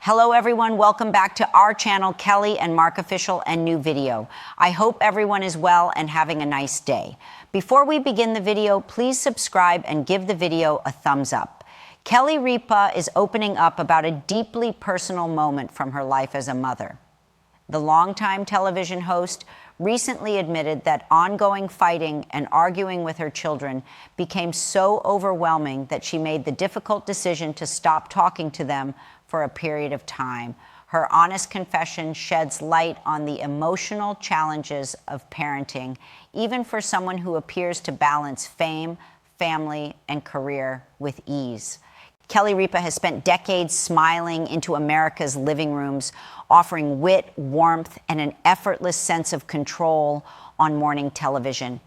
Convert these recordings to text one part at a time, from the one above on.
Hello everyone, welcome back to our channel, Kelly and Mark Official, and new video. I hope everyone is well and having a nice day. Before we begin the video, please subscribe and give the video a thumbs up. Kelly Ripa is opening up about a deeply personal moment from her life as a mother. The longtime television host recently admitted that ongoing fighting and arguing with her children became so overwhelming that she made the difficult decision to stop talking to them for a period of time. Her honest confession sheds light on the emotional challenges of parenting, even for someone who appears to balance fame, family, and career with ease. Kelly Ripa has spent decades smiling into America's living rooms, offering wit, warmth, and an effortless sense of control on morning television.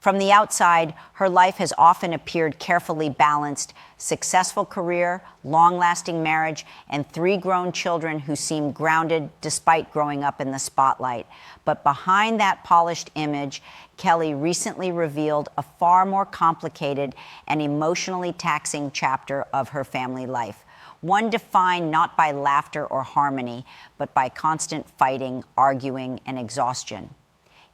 From the outside, her life has often appeared carefully balanced: successful career, long-lasting marriage, and 3 grown children who seem grounded despite growing up in the spotlight. But behind that polished image, Kelly recently revealed a far more complicated and emotionally taxing chapter of her family life. One defined not by laughter or harmony, but by constant fighting, arguing, and exhaustion.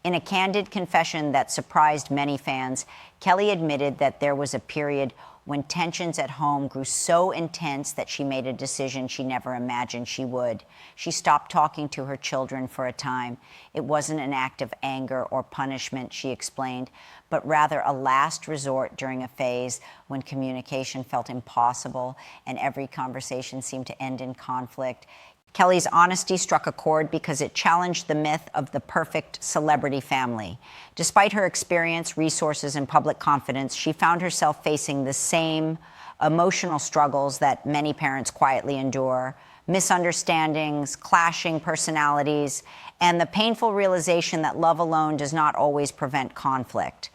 In a candid confession that surprised many fans, Kelly admitted that there was a period when tensions at home grew so intense that she made a decision she never imagined she would. She stopped talking to her children for a time. It wasn't an act of anger or punishment, she explained, but rather a last resort during a phase when communication felt impossible and every conversation seemed to end in conflict. Kelly's honesty struck a chord because it challenged the myth of the perfect celebrity family. Despite her experience, resources, and public confidence, she found herself facing the same emotional struggles that many parents quietly endure: misunderstandings, clashing personalities, and the painful realization that love alone does not always prevent conflict.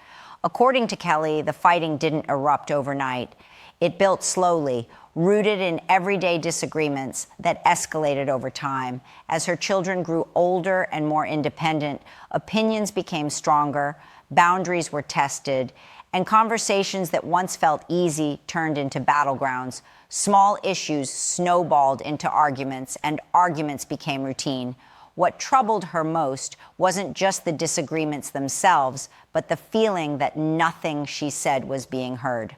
According to Kelly, the fighting didn't erupt overnight. It built slowly, rooted in everyday disagreements that escalated over time. As her children grew older and more independent, opinions became stronger, boundaries were tested, and conversations that once felt easy turned into battlegrounds. Small issues snowballed into arguments, and arguments became routine. What troubled her most wasn't just the disagreements themselves, but the feeling that nothing she said was being heard.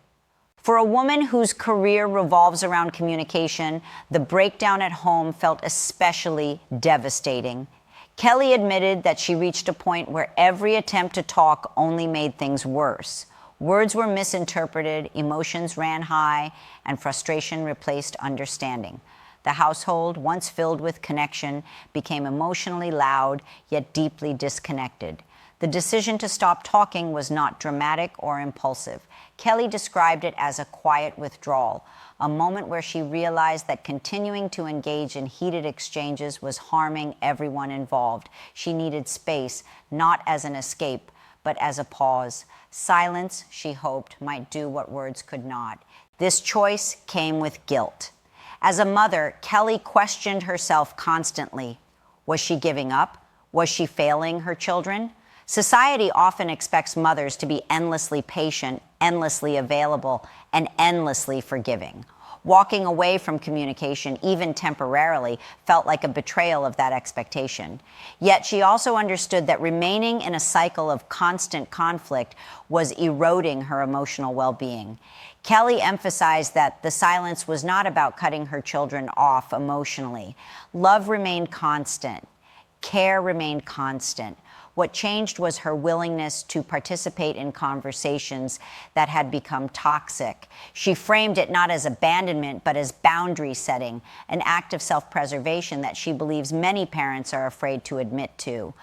For a woman whose career revolves around communication, the breakdown at home felt especially devastating. Kelly admitted that she reached a point where every attempt to talk only made things worse. Words were misinterpreted, emotions ran high, and frustration replaced understanding. The household, once filled with connection, became emotionally loud, yet deeply disconnected. The decision to stop talking was not dramatic or impulsive. Kelly described it as a quiet withdrawal, a moment where she realized that continuing to engage in heated exchanges was harming everyone involved. She needed space, not as an escape, but as a pause. Silence, she hoped, might do what words could not. This choice came with guilt. As a mother, Kelly questioned herself constantly. Was she giving up? Was she failing her children? Society often expects mothers to be endlessly patient, endlessly available, and endlessly forgiving. Walking away from communication, even temporarily, felt like a betrayal of that expectation. Yet she also understood that remaining in a cycle of constant conflict was eroding her emotional well-being. Kelly emphasized that the silence was not about cutting her children off emotionally. Love remained constant. Care remained constant. What changed was her willingness to participate in conversations that had become toxic. She framed it not as abandonment, but as boundary setting, an act of self-preservation that she believes many parents are afraid to admit to.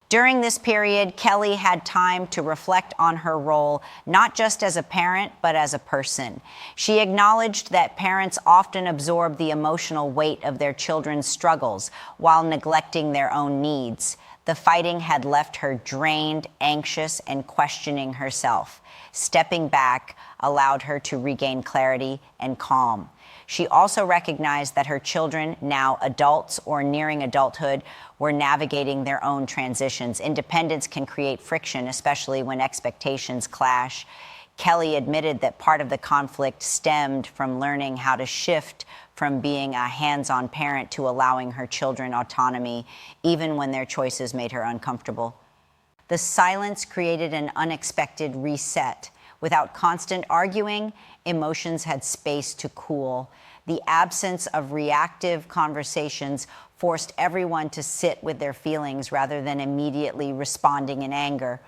During this period, Kelly had time to reflect on her role, not just as a parent, but as a person. She acknowledged that parents often absorb the emotional weight of their children's struggles while neglecting their own needs. The fighting had left her drained, anxious, and questioning herself. Stepping back allowed her to regain clarity and calm. She also recognized that her children, now adults or nearing adulthood, were navigating their own transitions. Independence can create friction, especially when expectations clash. Kelly admitted that part of the conflict stemmed from learning how to shift from being a hands-on parent to allowing her children autonomy, even when their choices made her uncomfortable. The silence created an unexpected reset. Without constant arguing, emotions had space to cool. The absence of reactive conversations forced everyone to sit with their feelings rather than immediately responding in anger.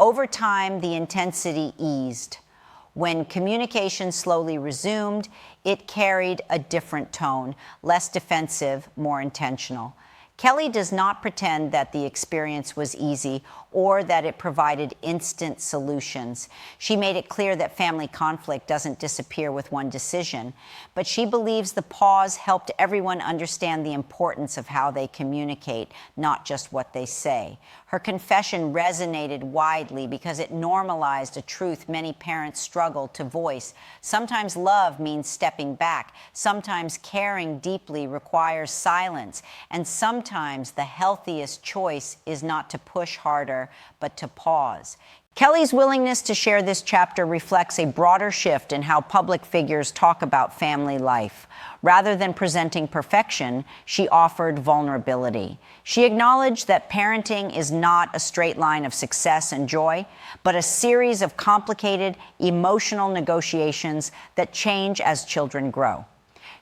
Over time, the intensity eased. When communication slowly resumed, it carried a different tone, less defensive, more intentional. Kelly does not pretend that the experience was easy or that it provided instant solutions. She made it clear that family conflict doesn't disappear with one decision, but she believes the pause helped everyone understand the importance of how they communicate, not just what they say. Her confession resonated widely because it normalized a truth many parents struggle to voice. Sometimes love means stepping back. Sometimes caring deeply requires silence. And sometimes the healthiest choice is not to push harder, but to pause. Kelly's willingness to share this chapter reflects a broader shift in how public figures talk about family life. Rather than presenting perfection, she offered vulnerability. She acknowledged that parenting is not a straight line of success and joy, but a series of complicated, emotional negotiations that change as children grow.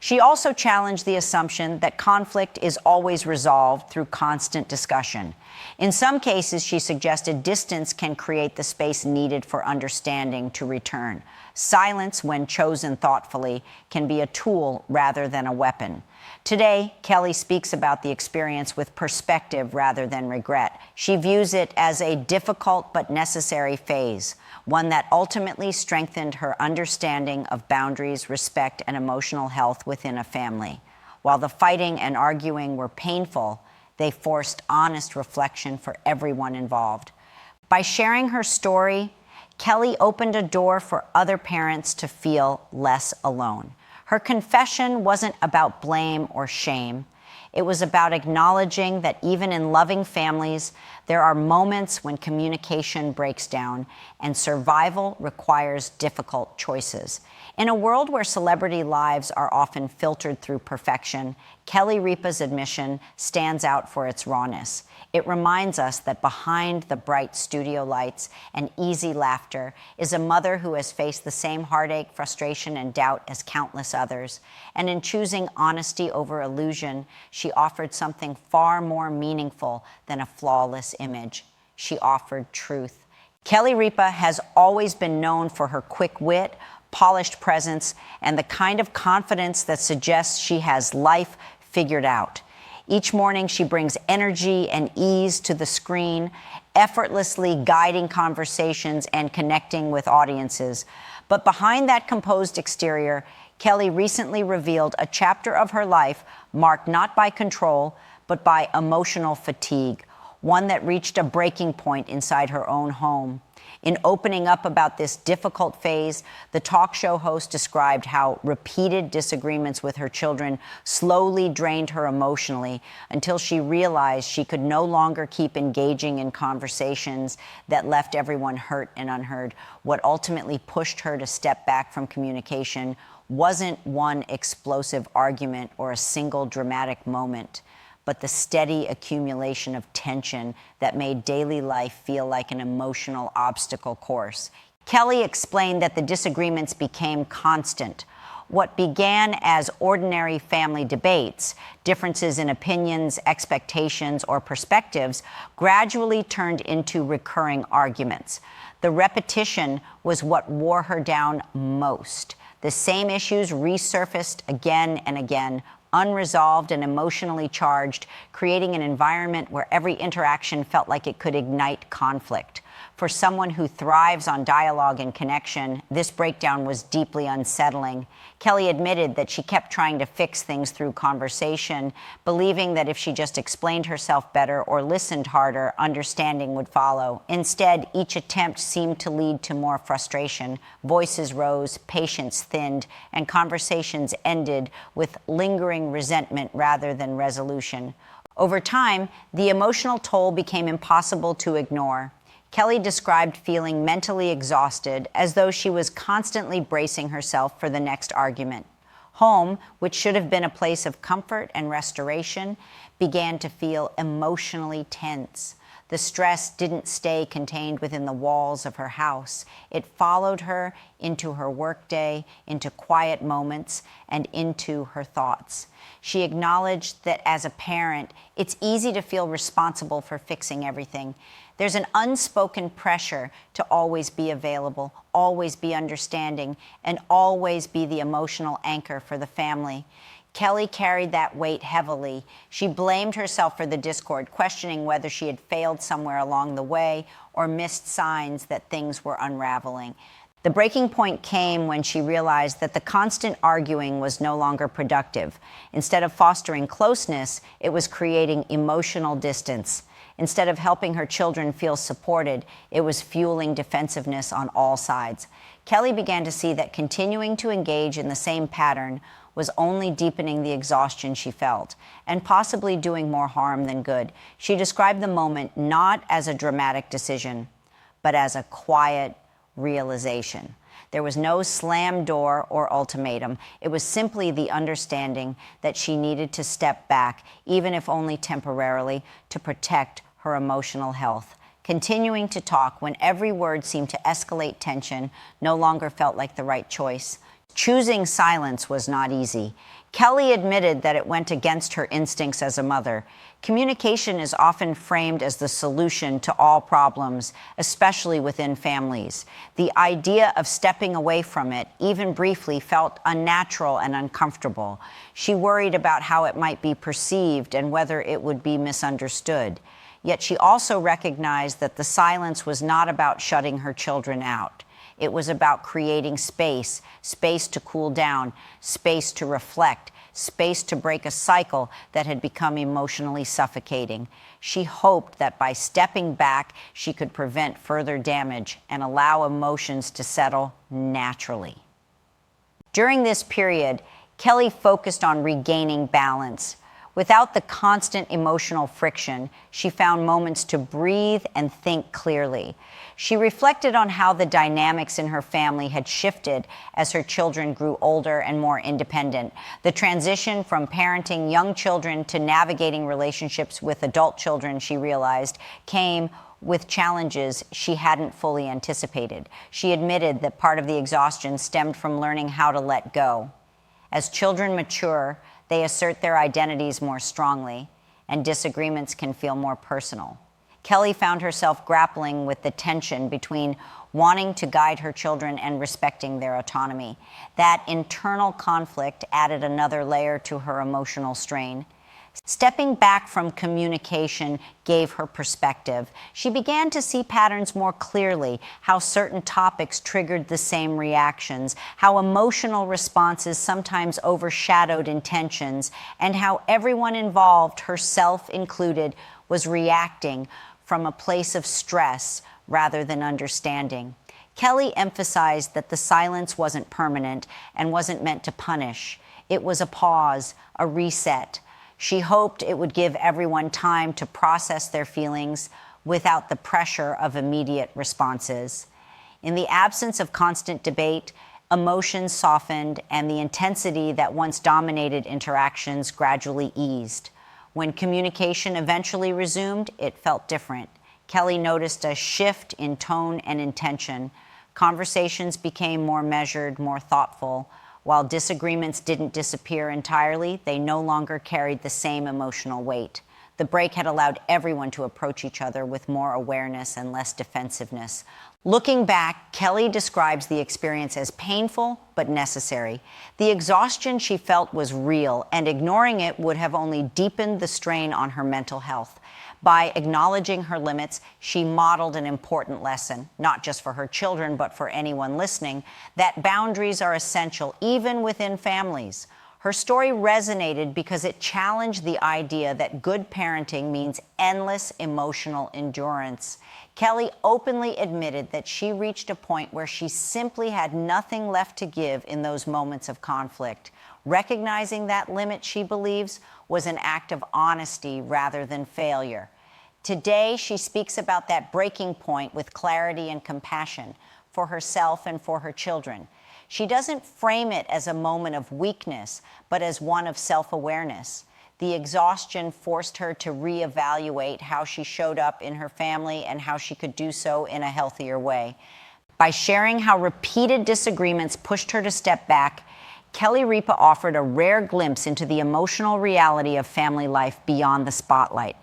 She also challenged the assumption that conflict is always resolved through constant discussion. In some cases, she suggested distance can create the space needed for understanding to return. Silence, when chosen thoughtfully, can be a tool rather than a weapon. Today, Kelly speaks about the experience with perspective rather than regret. She views it as a difficult but necessary phase, one that ultimately strengthened her understanding of boundaries, respect, and emotional health within a family. While the fighting and arguing were painful, they forced honest reflection for everyone involved. By sharing her story, Kelly opened a door for other parents to feel less alone. Her confession wasn't about blame or shame. It was about acknowledging that even in loving families, there are moments when communication breaks down and survival requires difficult choices. In a world where celebrity lives are often filtered through perfection, Kelly Ripa's admission stands out for its rawness. It reminds us that behind the bright studio lights and easy laughter is a mother who has faced the same heartache, frustration, and doubt as countless others. And in choosing honesty over illusion, she offered something far more meaningful than a flawless image. She offered truth. Kelly Ripa has always been known for her quick wit, polished presence, and the kind of confidence that suggests she has life figured out. Each morning, she brings energy and ease to the screen, effortlessly guiding conversations and connecting with audiences. But behind that composed exterior, Kelly recently revealed a chapter of her life marked not by control, but by emotional fatigue, one that reached a breaking point inside her own home. In opening up about this difficult phase, the talk show host described how repeated disagreements with her children slowly drained her emotionally until she realized she could no longer keep engaging in conversations that left everyone hurt and unheard. What ultimately pushed her to step back from communication wasn't one explosive argument or a single dramatic moment, but the steady accumulation of tension that made daily life feel like an emotional obstacle course. Kelly explained that the disagreements became constant. What began as ordinary family debates, differences in opinions, expectations, or perspectives, gradually turned into recurring arguments. The repetition was what wore her down most. The same issues resurfaced again and again, unresolved and emotionally charged, creating an environment where every interaction felt like it could ignite conflict. For someone who thrives on dialogue and connection, this breakdown was deeply unsettling. Kelly admitted that she kept trying to fix things through conversation, believing that if she just explained herself better or listened harder, understanding would follow. Instead, each attempt seemed to lead to more frustration. Voices rose, patience thinned, and conversations ended with lingering resentment rather than resolution. Over time, the emotional toll became impossible to ignore. Kelly described feeling mentally exhausted, as though she was constantly bracing herself for the next argument. Home, which should have been a place of comfort and restoration, began to feel emotionally tense. The stress didn't stay contained within the walls of her house. It followed her into her workday, into quiet moments, and into her thoughts. She acknowledged that as a parent, it's easy to feel responsible for fixing everything. There's an unspoken pressure to always be available, always be understanding, and always be the emotional anchor for the family. Kelly carried that weight heavily. She blamed herself for the discord, questioning whether she had failed somewhere along the way or missed signs that things were unraveling. The breaking point came when she realized that the constant arguing was no longer productive. Instead of fostering closeness, it was creating emotional distance. Instead of helping her children feel supported, it was fueling defensiveness on all sides. Kelly began to see that continuing to engage in the same pattern was only deepening the exhaustion she felt, and possibly doing more harm than good. She described the moment not as a dramatic decision, but as a quiet realization. There was no slam door or ultimatum. It was simply the understanding that she needed to step back, even if only temporarily, to protect her emotional health. Continuing to talk when every word seemed to escalate tension no longer felt like the right choice. Choosing silence was not easy. Kelly admitted that it went against her instincts as a mother. Communication is often framed as the solution to all problems, especially within families. The idea of stepping away from it, even briefly, felt unnatural and uncomfortable. She worried about how it might be perceived and whether it would be misunderstood. Yet she also recognized that the silence was not about shutting her children out. It was about creating space to cool down, space to reflect, space to break a cycle that had become emotionally suffocating. She hoped that by stepping back, she could prevent further damage and allow emotions to settle naturally. During this period, Kelly focused on regaining balance. Without the constant emotional friction, she found moments to breathe and think clearly. She reflected on how the dynamics in her family had shifted as her children grew older and more independent. The transition from parenting young children to navigating relationships with adult children, she realized, came with challenges she hadn't fully anticipated. She admitted that part of the exhaustion stemmed from learning how to let go. As children mature, they assert their identities more strongly, and disagreements can feel more personal. Kelly found herself grappling with the tension between wanting to guide her children and respecting their autonomy. That internal conflict added another layer to her emotional strain. Stepping back from communication gave her perspective. She began to see patterns more clearly, how certain topics triggered the same reactions, how emotional responses sometimes overshadowed intentions, and how everyone involved, herself included, was reacting from a place of stress rather than understanding. Kelly emphasized that the silence wasn't permanent and wasn't meant to punish. It was a pause, a reset. She hoped it would give everyone time to process their feelings without the pressure of immediate responses. In the absence of constant debate, emotions softened and the intensity that once dominated interactions gradually eased. When communication eventually resumed, it felt different. Kelly noticed a shift in tone and intention. Conversations became more measured, more thoughtful. While disagreements didn't disappear entirely, they no longer carried the same emotional weight. The break had allowed everyone to approach each other with more awareness and less defensiveness. Looking back, Kelly describes the experience as painful but necessary. The exhaustion she felt was real, and ignoring it would have only deepened the strain on her mental health. By acknowledging her limits, she modeled an important lesson, not just for her children, but for anyone listening, that boundaries are essential, even within families. Her story resonated because it challenged the idea that good parenting means endless emotional endurance. Kelly openly admitted that she reached a point where she simply had nothing left to give in those moments of conflict. Recognizing that limit, she believes, was an act of honesty rather than failure. Today, she speaks about that breaking point with clarity and compassion for herself and for her children. She doesn't frame it as a moment of weakness, but as one of self-awareness. The exhaustion forced her to reevaluate how she showed up in her family and how she could do so in a healthier way. By sharing how repeated disagreements pushed her to step back, Kelly Ripa offered a rare glimpse into the emotional reality of family life beyond the spotlight.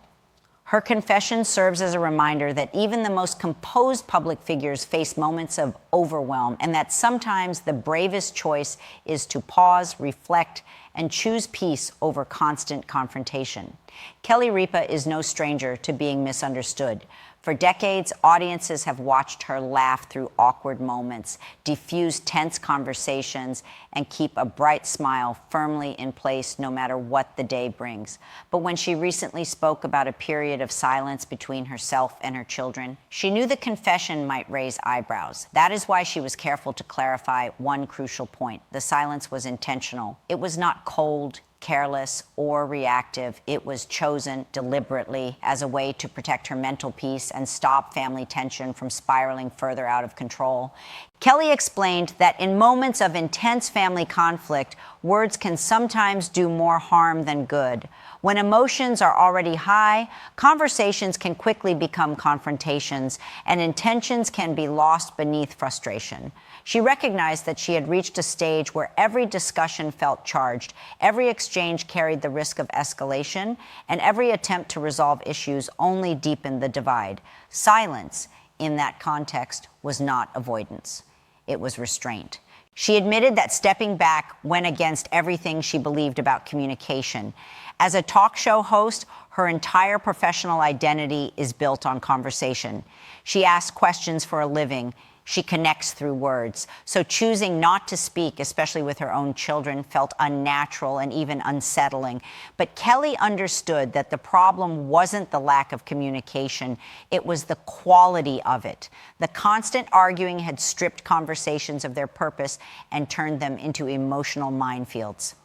Her confession serves as a reminder that even the most composed public figures face moments of overwhelm, and that sometimes the bravest choice is to pause, reflect, and choose peace over constant confrontation. Kelly Ripa is no stranger to being misunderstood. For decades, audiences have watched her laugh through awkward moments, diffuse tense conversations, and keep a bright smile firmly in place no matter what the day brings. But when she recently spoke about a period of silence between herself and her children, she knew the confession might raise eyebrows. That is why she was careful to clarify one crucial point. The silence was intentional. It was not cold, careless, or reactive. It was chosen deliberately as a way to protect her mental peace and stop family tension from spiraling further out of control. Kelly explained that in moments of intense family conflict, words can sometimes do more harm than good. When emotions are already high, conversations can quickly become confrontations, and intentions can be lost beneath frustration. She recognized that she had reached a stage where every discussion felt charged, every exchange carried the risk of escalation, and every attempt to resolve issues only deepened the divide. Silence, in that context, was not avoidance. It was restraint. She admitted that stepping back went against everything she believed about communication. As a talk show host, her entire professional identity is built on conversation. She asks questions for a living. She connects through words. So choosing not to speak, especially with her own children, felt unnatural and even unsettling. But Kelly understood that the problem wasn't the lack of communication, it was the quality of it. The constant arguing had stripped conversations of their purpose and turned them into emotional minefields.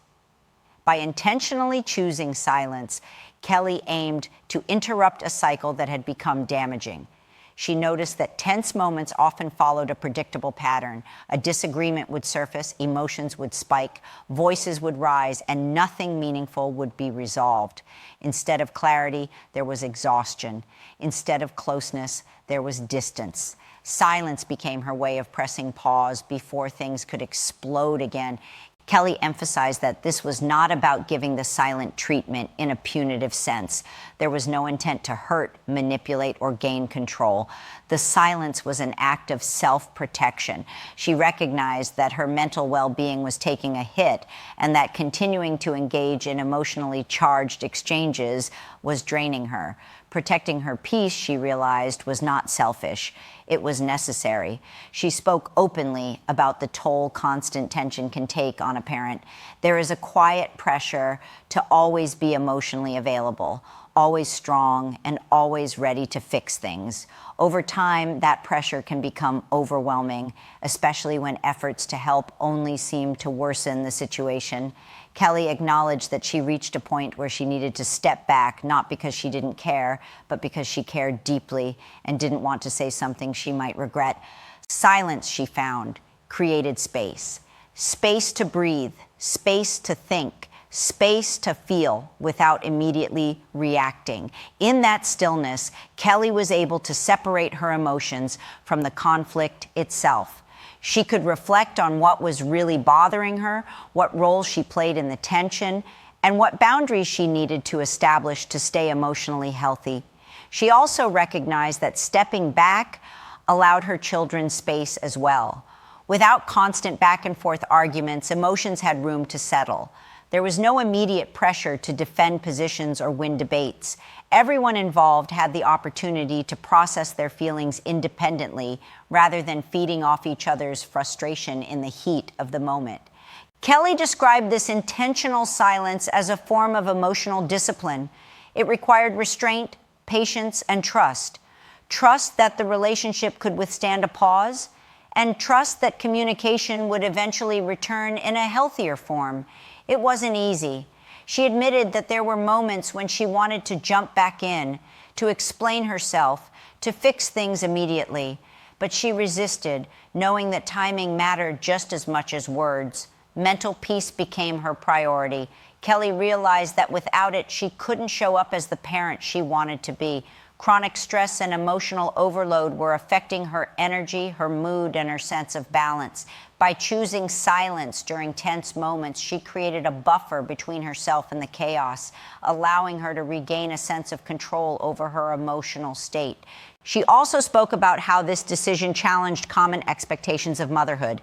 By intentionally choosing silence, Kelly aimed to interrupt a cycle that had become damaging. She noticed that tense moments often followed a predictable pattern. A disagreement would surface, emotions would spike, voices would rise, and nothing meaningful would be resolved. Instead of clarity, there was exhaustion. Instead of closeness, there was distance. Silence became her way of pressing pause before things could explode again. Kelly emphasized that this was not about giving the silent treatment in a punitive sense. There was no intent to hurt, manipulate, or gain control. The silence was an act of self-protection. She recognized that her mental well-being was taking a hit and that continuing to engage in emotionally charged exchanges was draining her. Protecting her peace, she realized, was not selfish. It was necessary. She spoke openly about the toll constant tension can take on a parent. There is a quiet pressure to always be emotionally available, always strong, and always ready to fix things. Over time, that pressure can become overwhelming, especially when efforts to help only seem to worsen the situation. Kelly acknowledged that she reached a point where she needed to step back, not because she didn't care, but because she cared deeply and didn't want to say something she might regret. Silence, she found, created space. Space to breathe, space to think, space to feel without immediately reacting. In that stillness, Kelly was able to separate her emotions from the conflict itself. She could reflect on what was really bothering her, what role she played in the tension, and what boundaries she needed to establish to stay emotionally healthy. She also recognized that stepping back allowed her children space as well. Without constant back and forth arguments, emotions had room to settle. There was no immediate pressure to defend positions or win debates. Everyone involved had the opportunity to process their feelings independently rather than feeding off each other's frustration in the heat of the moment. Kelly described this intentional silence as a form of emotional discipline. It required restraint, patience, and trust. Trust that the relationship could withstand a pause, and trust that communication would eventually return in a healthier form. It wasn't easy. She admitted that there were moments when she wanted to jump back in, to explain herself, to fix things immediately, but she resisted, knowing that timing mattered just as much as words. Mental peace became her priority. Kelly realized that without it, she couldn't show up as the parent she wanted to be. Chronic stress and emotional overload were affecting her energy, her mood, and her sense of balance. By choosing silence during tense moments, she created a buffer between herself and the chaos, allowing her to regain a sense of control over her emotional state. She also spoke about how this decision challenged common expectations of motherhood.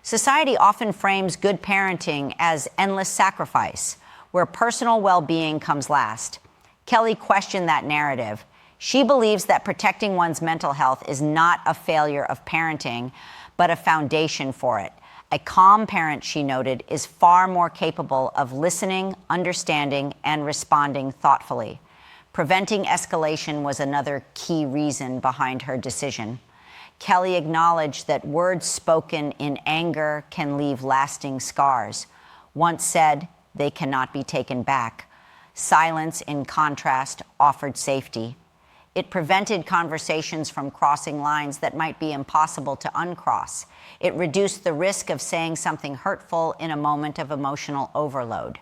Society often frames good parenting as endless sacrifice, where personal well-being comes last. Kelly questioned that narrative. She believes that protecting one's mental health is not a failure of parenting, but a foundation for it. A calm parent, she noted, is far more capable of listening, understanding, and responding thoughtfully. Preventing escalation was another key reason behind her decision. Kelly acknowledged that words spoken in anger can leave lasting scars. Once said, they cannot be taken back. Silence, in contrast, offered safety. It prevented conversations from crossing lines that might be impossible to uncross. It reduced the risk of saying something hurtful in a moment of emotional overload.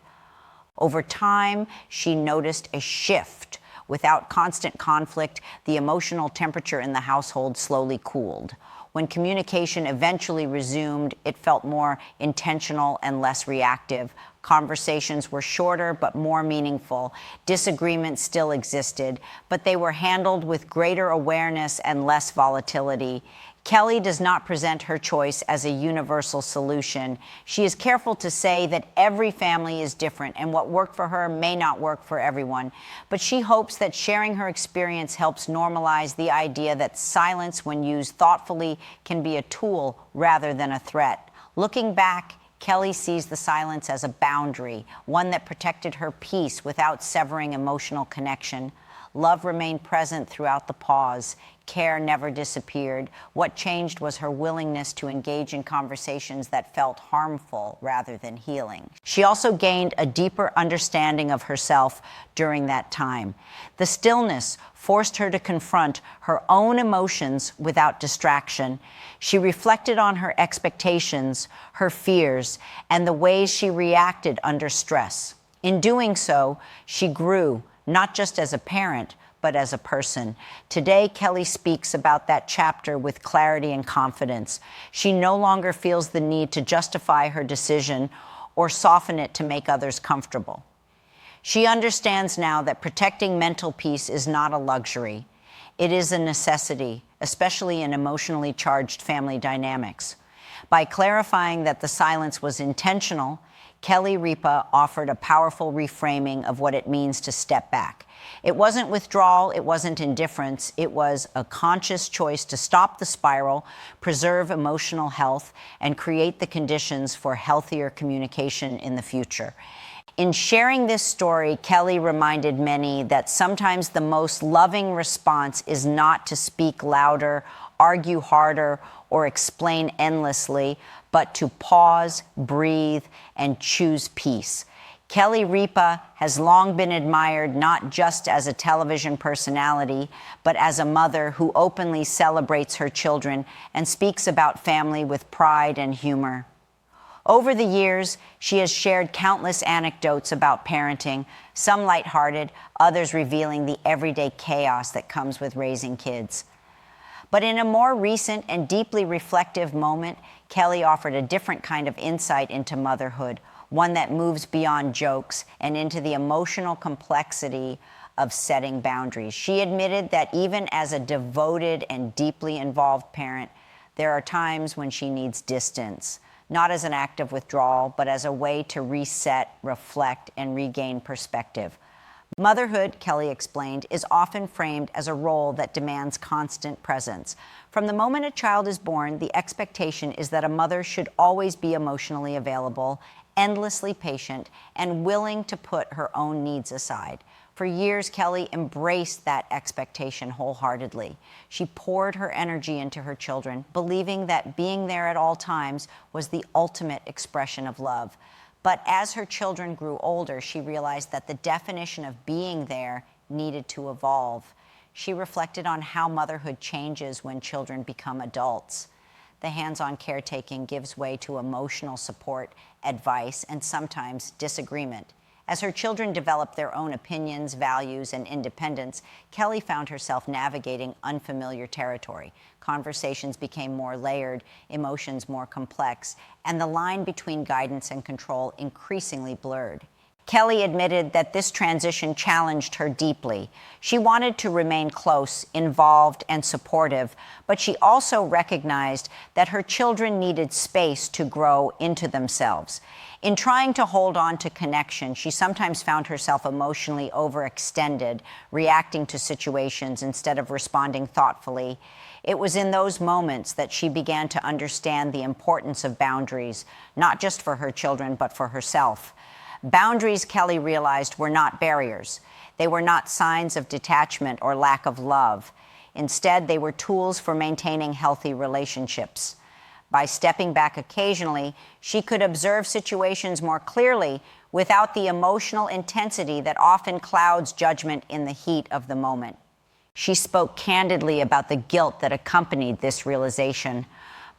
Over time, she noticed a shift. Without constant conflict, the emotional temperature in the household slowly cooled. When communication eventually resumed, it felt more intentional and less reactive. Conversations were shorter but more meaningful. Disagreements still existed, but they were handled with greater awareness and less volatility. Kelly does not present her choice as a universal solution. She is careful to say that every family is different and what worked for her may not work for everyone. But she hopes that sharing her experience helps normalize the idea that silence, when used thoughtfully, can be a tool rather than a threat. Looking back, Kelly sees the silence as a boundary, one that protected her peace without severing emotional connection. Love remained present throughout the pause. Care never disappeared. What changed was her willingness to engage in conversations that felt harmful rather than healing. She also gained a deeper understanding of herself during that time. The stillness forced her to confront her own emotions without distraction. She reflected on her expectations, her fears, and the ways she reacted under stress. In doing so, she grew, not just as a parent, but as a person. Today, Kelly speaks about that chapter with clarity and confidence. She no longer feels the need to justify her decision or soften it to make others comfortable. She understands now that protecting mental peace is not a luxury. It is a necessity, especially in emotionally charged family dynamics. By clarifying that the silence was intentional, Kelly Ripa offered a powerful reframing of what it means to step back. It wasn't withdrawal, it wasn't indifference, it was a conscious choice to stop the spiral, preserve emotional health, and create the conditions for healthier communication in the future. In sharing this story, Kelly reminded many that sometimes the most loving response is not to speak louder, argue harder, or explain endlessly, but to pause, breathe, and choose peace. Kelly Ripa has long been admired not just as a television personality, but as a mother who openly celebrates her children and speaks about family with pride and humor. Over the years, she has shared countless anecdotes about parenting, some lighthearted, others revealing the everyday chaos that comes with raising kids. But in a more recent and deeply reflective moment, Kelly offered a different kind of insight into motherhood, one that moves beyond jokes and into the emotional complexity of setting boundaries. She admitted that even as a devoted and deeply involved parent, there are times when she needs distance, not as an act of withdrawal, but as a way to reset, reflect, and regain perspective. Motherhood, Kelly explained, is often framed as a role that demands constant presence. From the moment a child is born, the expectation is that a mother should always be emotionally available, endlessly patient, and willing to put her own needs aside. For years, Kelly embraced that expectation wholeheartedly. She poured her energy into her children, believing that being there at all times was the ultimate expression of love. But as her children grew older, she realized that the definition of being there needed to evolve. She reflected on how motherhood changes when children become adults. The hands-on caretaking gives way to emotional support, advice, and sometimes disagreement. As her children developed their own opinions, values, and independence, Kelly found herself navigating unfamiliar territory. Conversations became more layered, emotions more complex, and the line between guidance and control increasingly blurred. Kelly admitted that this transition challenged her deeply. She wanted to remain close, involved, and supportive, but she also recognized that her children needed space to grow into themselves. In trying to hold on to connection, she sometimes found herself emotionally overextended, reacting to situations instead of responding thoughtfully. It was in those moments that she began to understand the importance of boundaries, not just for her children, but for herself. Boundaries, Kelly realized, were not barriers. They were not signs of detachment or lack of love. Instead, they were tools for maintaining healthy relationships. By stepping back occasionally, she could observe situations more clearly without the emotional intensity that often clouds judgment in the heat of the moment. She spoke candidly about the guilt that accompanied this realization.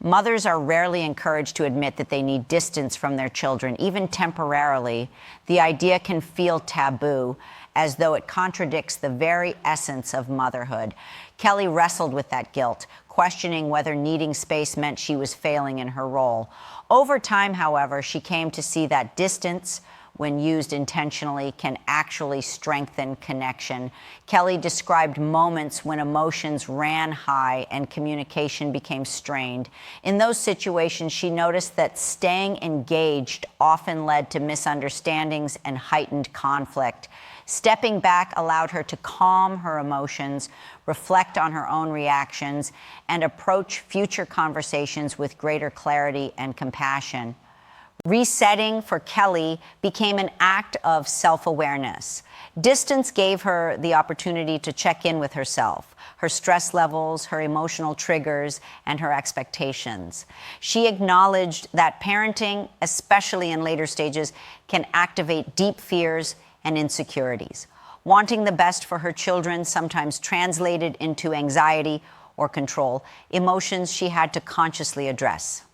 Mothers are rarely encouraged to admit that they need distance from their children, even temporarily. The idea can feel taboo, as though it contradicts the very essence of motherhood. Kelly wrestled with that guilt, questioning whether needing space meant she was failing in her role. Over time, however, she came to see that distance, when used intentionally, can actually strengthen connection. Kelly described moments when emotions ran high and communication became strained. In those situations, she noticed that staying engaged often led to misunderstandings and heightened conflict. Stepping back allowed her to calm her emotions, reflect on her own reactions, and approach future conversations with greater clarity and compassion. Resetting for Kelly became an act of self-awareness. Distance gave her the opportunity to check in with herself, her stress levels, her emotional triggers, and her expectations. She acknowledged that parenting, especially in later stages, can activate deep fears and insecurities. Wanting the best for her children sometimes translated into anxiety or control, emotions she had to consciously address.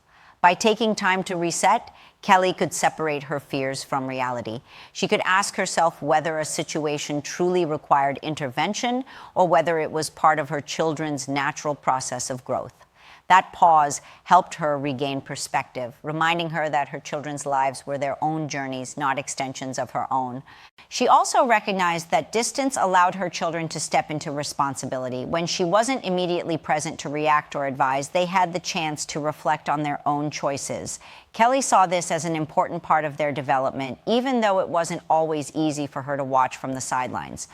By taking time to reset, Kelly could separate her fears from reality. She could ask herself whether a situation truly required intervention or whether it was part of her children's natural process of growth. That pause helped her regain perspective, reminding her that her children's lives were their own journeys, not extensions of her own. She also recognized that distance allowed her children to step into responsibility. When she wasn't immediately present to react or advise, they had the chance to reflect on their own choices. Kelly saw this as an important part of their development, even though it wasn't always easy for her to watch from the sidelines.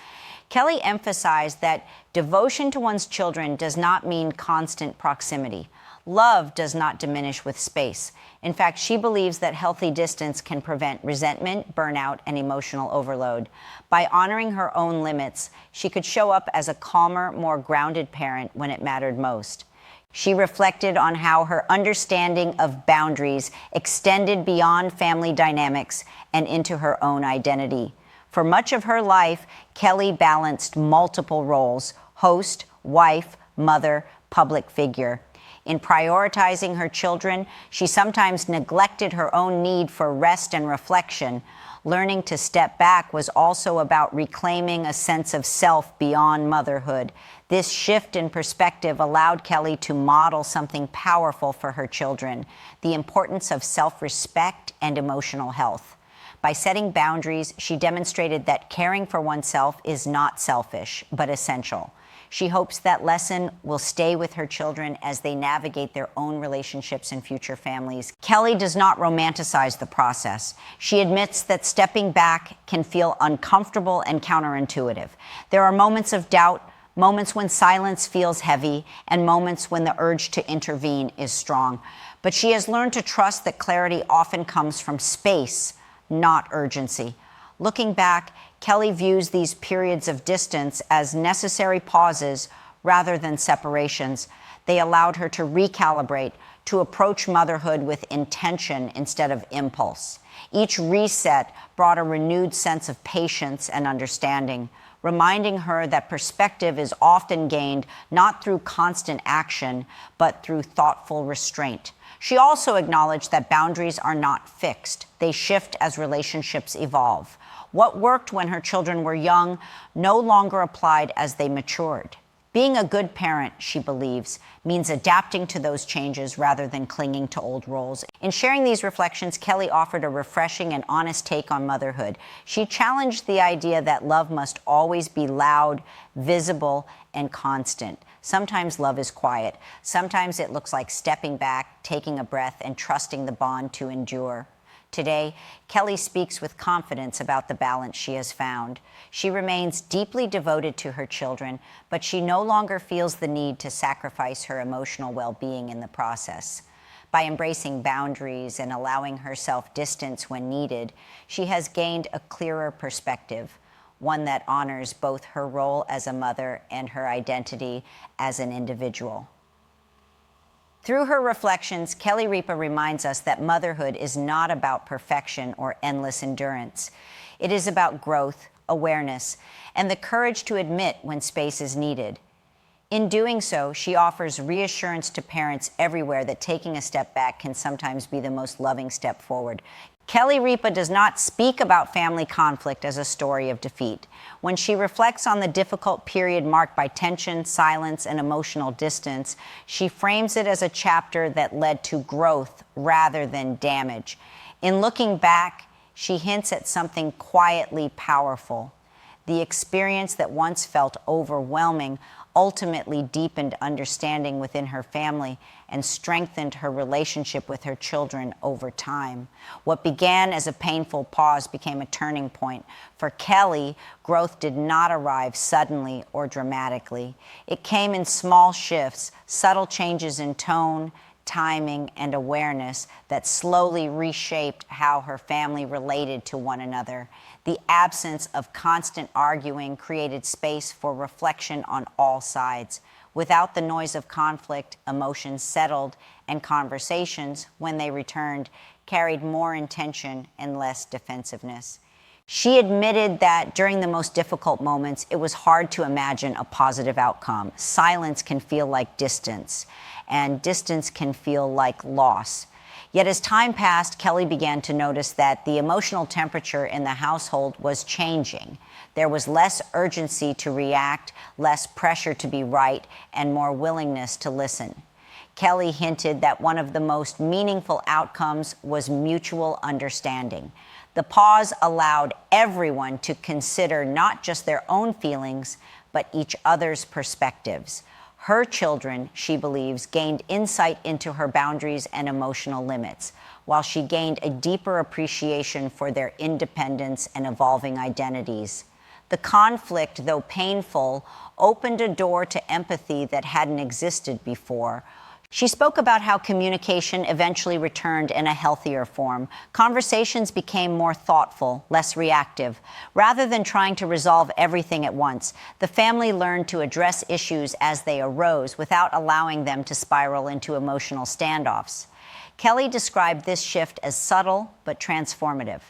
Kelly emphasized that devotion to one's children does not mean constant proximity. Love does not diminish with space. In fact, she believes that healthy distance can prevent resentment, burnout, and emotional overload. By honoring her own limits, she could show up as a calmer, more grounded parent when it mattered most. She reflected on how her understanding of boundaries extended beyond family dynamics and into her own identity. For much of her life, Kelly balanced multiple roles: host, wife, mother, public figure. In prioritizing her children, she sometimes neglected her own need for rest and reflection. Learning to step back was also about reclaiming a sense of self beyond motherhood. This shift in perspective allowed Kelly to model something powerful for her children: the importance of self-respect and emotional health. By setting boundaries, she demonstrated that caring for oneself is not selfish, but essential. She hopes that lesson will stay with her children as they navigate their own relationships and future families. Kelly does not romanticize the process. She admits that stepping back can feel uncomfortable and counterintuitive. There are moments of doubt, moments when silence feels heavy, and moments when the urge to intervene is strong. But she has learned to trust that clarity often comes from space, not urgency. Looking back, Kelly views these periods of distance as necessary pauses rather than separations. They allowed her to recalibrate, to approach motherhood with intention instead of impulse. Each reset brought a renewed sense of patience and understanding, reminding her that perspective is often gained not through constant action, but through thoughtful restraint. She also acknowledged that boundaries are not fixed. They shift as relationships evolve. What worked when her children were young no longer applied as they matured. Being a good parent, she believes, means adapting to those changes rather than clinging to old roles. In sharing these reflections, Kelly offered a refreshing and honest take on motherhood. She challenged the idea that love must always be loud, visible, and constant. Sometimes love is quiet. Sometimes it looks like stepping back, taking a breath, and trusting the bond to endure. Today, Kelly speaks with confidence about the balance she has found. She remains deeply devoted to her children, but she no longer feels the need to sacrifice her emotional well-being in the process. By embracing boundaries and allowing herself distance when needed, she has gained a clearer perspective, one that honors both her role as a mother and her identity as an individual. Through her reflections, Kelly Ripa reminds us that motherhood is not about perfection or endless endurance. It is about growth, awareness, and the courage to admit when space is needed. In doing so, she offers reassurance to parents everywhere that taking a step back can sometimes be the most loving step forward. Kelly Ripa does not speak about family conflict as a story of defeat. When she reflects on the difficult period marked by tension, silence, and emotional distance, she frames it as a chapter that led to growth rather than damage. In looking back, she hints at something quietly powerful. The experience that once felt overwhelming ultimately deepened understanding within her family and strengthened her relationship with her children over time. What began as a painful pause became a turning point. For Kelly, growth did not arrive suddenly or dramatically. It came in small shifts, subtle changes in tone, timing, and awareness that slowly reshaped how her family related to one another. The absence of constant arguing created space for reflection on all sides. Without the noise of conflict, emotions settled, and conversations, when they returned, carried more intention and less defensiveness. She admitted that during the most difficult moments, it was hard to imagine a positive outcome. Silence can feel like distance, and distance can feel like loss. Yet as time passed, Kelly began to notice that the emotional temperature in the household was changing. There was less urgency to react, less pressure to be right, and more willingness to listen. Kelly hinted that one of the most meaningful outcomes was mutual understanding. The pause allowed everyone to consider not just their own feelings, but each other's perspectives. Her children, she believes, gained insight into her boundaries and emotional limits, while she gained a deeper appreciation for their independence and evolving identities. The conflict, though painful, opened a door to empathy that hadn't existed before. She spoke about how communication eventually returned in a healthier form. Conversations became more thoughtful, less reactive. Rather than trying to resolve everything at once, the family learned to address issues as they arose without allowing them to spiral into emotional standoffs. Kelly described this shift as subtle but transformative.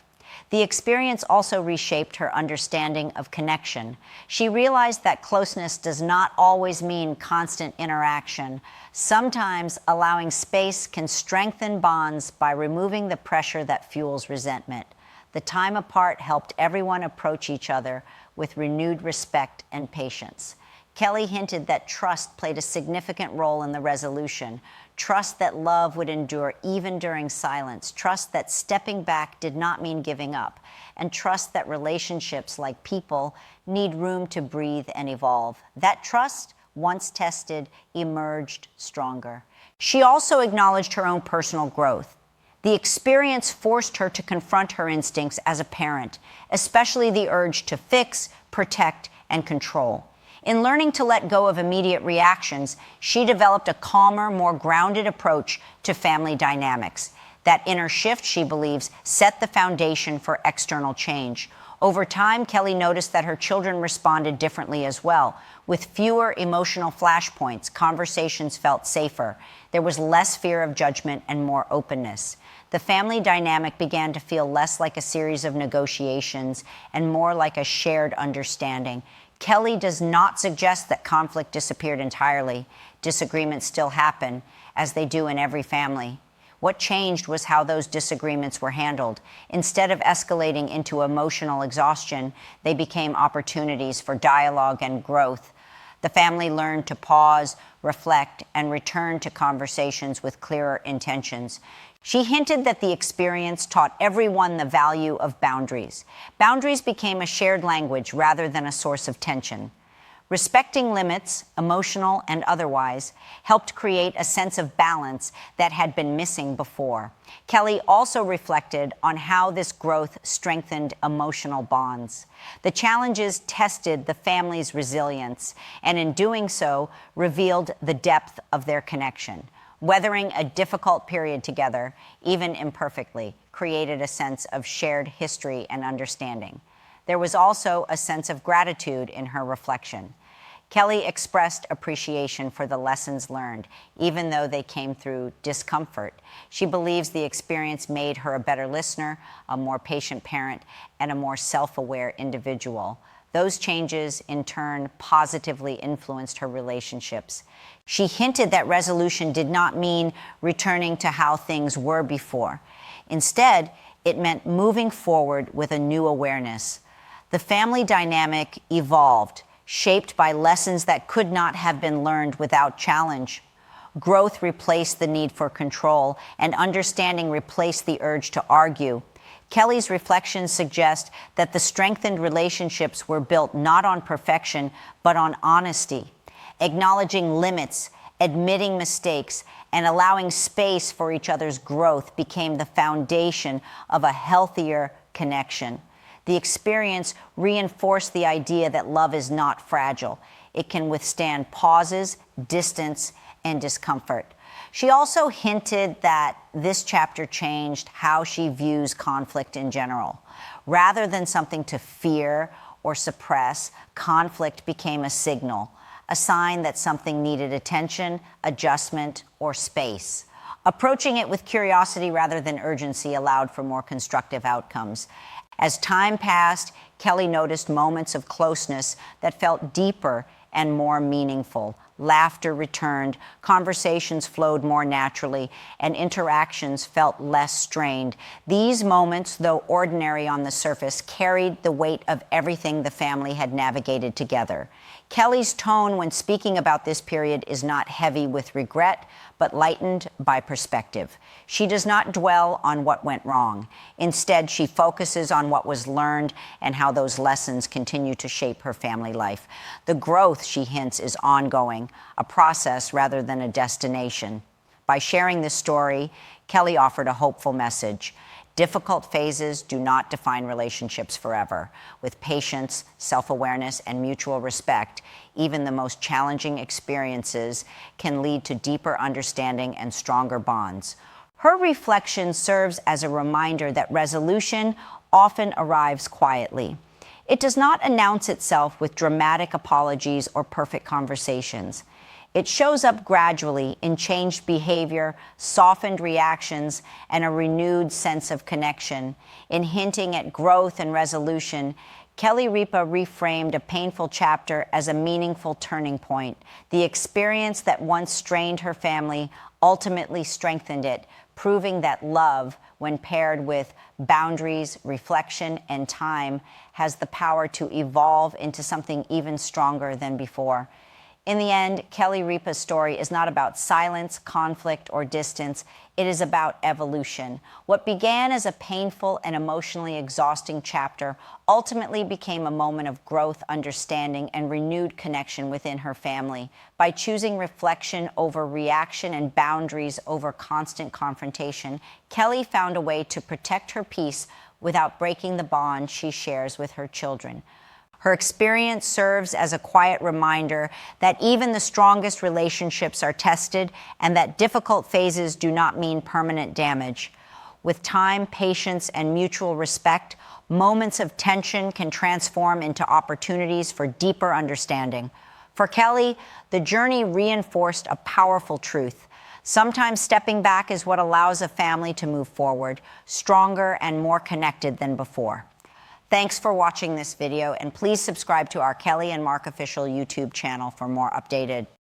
The experience also reshaped her understanding of connection. She realized that closeness does not always mean constant interaction. Sometimes allowing space can strengthen bonds by removing the pressure that fuels resentment. The time apart helped everyone approach each other with renewed respect and patience. Kelly hinted that trust played a significant role in the resolution. Trust that love would endure even during silence. Trust that stepping back did not mean giving up. And trust that relationships, like people, need room to breathe and evolve. That trust, once tested, emerged stronger. She also acknowledged her own personal growth. The experience forced her to confront her instincts as a parent, especially the urge to fix, protect, and control. In learning to let go of immediate reactions, she developed a calmer, more grounded approach to family dynamics. That inner shift, she believes, set the foundation for external change. Over time, Kelly noticed that her children responded differently as well. With fewer emotional flashpoints, conversations felt safer. There was less fear of judgment and more openness. The family dynamic began to feel less like a series of negotiations and more like a shared understanding. Kelly does not suggest that conflict disappeared entirely. Disagreements still happen, as they do in every family. What changed was how those disagreements were handled. Instead of escalating into emotional exhaustion, they became opportunities for dialogue and growth. The family learned to pause, reflect, and return to conversations with clearer intentions. She hinted that the experience taught everyone the value of boundaries. Boundaries became a shared language rather than a source of tension. Respecting limits, emotional and otherwise, helped create a sense of balance that had been missing before. Kelly also reflected on how this growth strengthened emotional bonds. The challenges tested the family's resilience, and in doing so, revealed the depth of their connection. Weathering a difficult period together, even imperfectly, created a sense of shared history and understanding. There was also a sense of gratitude in her reflection. Kelly expressed appreciation for the lessons learned, even though they came through discomfort. She believes the experience made her a better listener, a more patient parent, and a more self-aware individual. Those changes, in turn, positively influenced her relationships. She hinted that resolution did not mean returning to how things were before. Instead, it meant moving forward with a new awareness. The family dynamic evolved, shaped by lessons that could not have been learned without challenge. Growth replaced the need for control, and understanding replaced the urge to argue. Kelly's reflections suggest that the strengthened relationships were built not on perfection, but on honesty. Acknowledging limits, admitting mistakes, and allowing space for each other's growth became the foundation of a healthier connection. The experience reinforced the idea that love is not fragile. It can withstand pauses, distance, and discomfort. She also hinted that this chapter changed how she views conflict in general. Rather than something to fear or suppress, conflict became a signal, a sign that something needed attention, adjustment, or space. Approaching it with curiosity rather than urgency allowed for more constructive outcomes. As time passed, Kelly noticed moments of closeness that felt deeper and more meaningful. Laughter returned, conversations flowed more naturally, and interactions felt less strained. These moments, though ordinary on the surface, carried the weight of everything the family had navigated together. Kelly's tone when speaking about this period is not heavy with regret, but lightened by perspective. She does not dwell on what went wrong. Instead, she focuses on what was learned and how those lessons continue to shape her family life. The growth, she hints, is ongoing, a process rather than a destination. By sharing this story, Kelly offered a hopeful message. Difficult phases do not define relationships forever. With patience, self-awareness, and mutual respect, even the most challenging experiences can lead to deeper understanding and stronger bonds. Her reflection serves as a reminder that resolution often arrives quietly. It does not announce itself with dramatic apologies or perfect conversations. It shows up gradually in changed behavior, softened reactions, and a renewed sense of connection. In hinting at growth and resolution, Kelly Ripa reframed a painful chapter as a meaningful turning point. The experience that once strained her family ultimately strengthened it, proving that love, when paired with boundaries, reflection, and time, has the power to evolve into something even stronger than before. In the end, Kelly Ripa's story is not about silence, conflict, or distance. It is about evolution. What began as a painful and emotionally exhausting chapter ultimately became a moment of growth, understanding, and renewed connection within her family. By choosing reflection over reaction and boundaries over constant confrontation, Kelly found a way to protect her peace without breaking the bond she shares with her children. Her experience serves as a quiet reminder that even the strongest relationships are tested and that difficult phases do not mean permanent damage. With time, patience, and mutual respect, moments of tension can transform into opportunities for deeper understanding. For Kelly, the journey reinforced a powerful truth. Sometimes stepping back is what allows a family to move forward, stronger and more connected than before. Thanks for watching this video, and please subscribe to our Kelly and Mark Official YouTube channel for more updated